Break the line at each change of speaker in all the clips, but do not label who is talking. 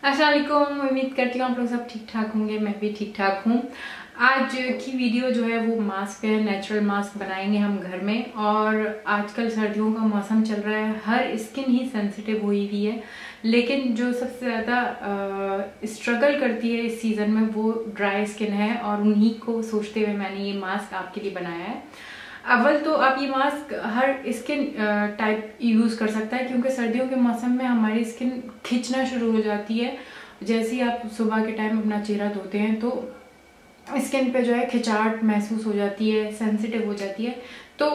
अस्सलाम वालेकुम। उम्मीद करती हूँ आप लोग सब ठीक ठाक होंगे, मैं भी ठीक ठाक हूँ। आज की वीडियो जो है वो मास्क है, नेचुरल मास्क बनाएंगे हम घर में। और आजकल सर्दियों का मौसम चल रहा है, हर स्किन ही सेंसिटिव हुई हुई है, लेकिन जो सबसे ज़्यादा स्ट्रगल करती है इस सीज़न में वो ड्राई स्किन है। और उन्हीं को सोचते हुए मैंने ये मास्क आपके लिए बनाया है। अव्वल तो आप ये मास्क हर स्किन टाइप यूज़ कर सकता है, क्योंकि सर्दियों के मौसम में हमारी स्किन खिंचना शुरू हो जाती है। जैसे ही आप सुबह के टाइम अपना चेहरा धोते हैं तो स्किन पे जो है खिंचाहट महसूस हो जाती है, सेंसिटिव हो जाती है। तो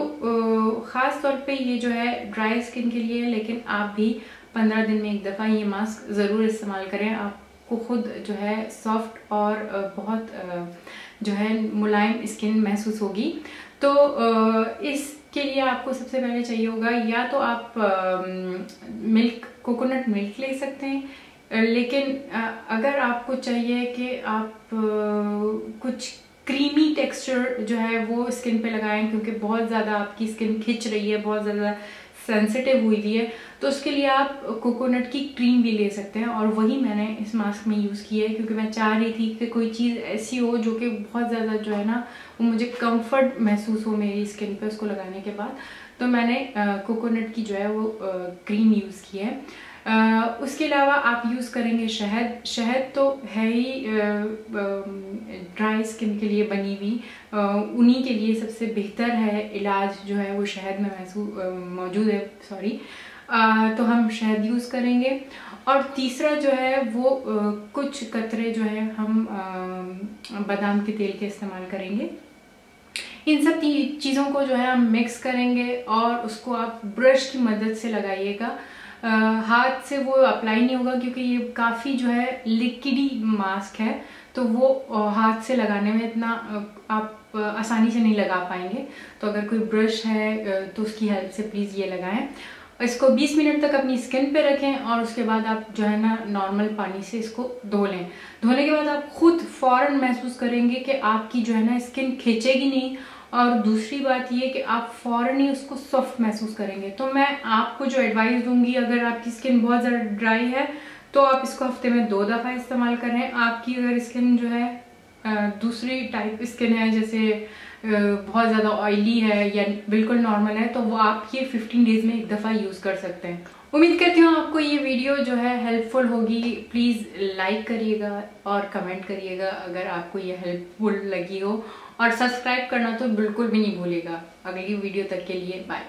ख़ास तौर पे ये जो है ड्राई स्किन के लिए है, लेकिन आप भी 15 दिन में एक दफ़ा ये मास्क ज़रूर इस्तेमाल करें। आपको खुद जो है सॉफ्ट और बहुत जो है मुलायम स्किन महसूस होगी। तो इसके लिए आपको सबसे पहले चाहिए होगा, या तो आप कोकोनट मिल्क ले सकते हैं, लेकिन अगर आपको चाहिए कि आप कुछ क्रीमी टेक्सचर जो है वो स्किन पे लगाएं, क्योंकि बहुत ज़्यादा आपकी स्किन खिंच रही है, बहुत ज़्यादा सेंसिटिव हुई हुई है, तो उसके लिए आप कोकोनट की क्रीम भी ले सकते हैं। और वही मैंने इस मास्क में यूज़ की है, क्योंकि मैं चाह रही थी कि कोई चीज़ ऐसी हो जो कि बहुत ज़्यादा जो है ना वो मुझे कंफर्ट महसूस हो मेरी स्किन पे उसको लगाने के बाद। तो मैंने कोकोनट की जो है वो क्रीम यूज़ की है। उसके अलावा आप यूज़ करेंगे शहद। शहद तो है ही ड्राई स्किन के लिए बनी हुई, उन्हीं के लिए सबसे बेहतर है इलाज जो है वो शहद में मौजूद है। तो हम शहद यूज़ करेंगे। और तीसरा जो है वो कुछ कतरे जो है हम बादाम के तेल के इस्तेमाल करेंगे। इन सब चीज़ों को जो है हम मिक्स करेंगे और उसको आप ब्रश की मदद से लगाइएगा। हाथ से वो अप्लाई नहीं होगा, क्योंकि ये काफ़ी जो है लिक्विडी मास्क है, तो वो हाथ से लगाने में इतना आप आसानी से नहीं लगा पाएंगे। तो अगर कोई ब्रश है तो उसकी हेल्प से प्लीज़ ये लगाएं। इसको 20 मिनट तक अपनी स्किन पे रखें और उसके बाद आप जो है ना नॉर्मल पानी से इसको धो लें। धोने के बाद आप खुद फ़ौरन महसूस करेंगे कि आपकी जो है ना स्किन खींचेगी नहीं, और दूसरी बात ये कि आप फ़ौरन ही उसको सॉफ्ट महसूस करेंगे। तो मैं आपको जो एडवाइस दूंगी, अगर आपकी स्किन बहुत ज़्यादा ड्राई है तो आप इसको हफ्ते में 2 दफ़ा इस्तेमाल करें। आपकी अगर स्किन जो है दूसरी टाइप स्किन है, जैसे बहुत ज़्यादा ऑयली है या बिल्कुल नॉर्मल है, तो वो आप ये 15 डेज़ में एक दफ़ा यूज़ कर सकते हैं। उम्मीद करती हूँ आपको ये वीडियो जो है हेल्पफुल होगी। प्लीज़ लाइक करिएगा और कमेंट करिएगा अगर आपको ये हेल्पफुल लगी हो, और सब्सक्राइब करना तो बिल्कुल भी नहीं भूलिएगा। अगली वीडियो तक के लिए बाय।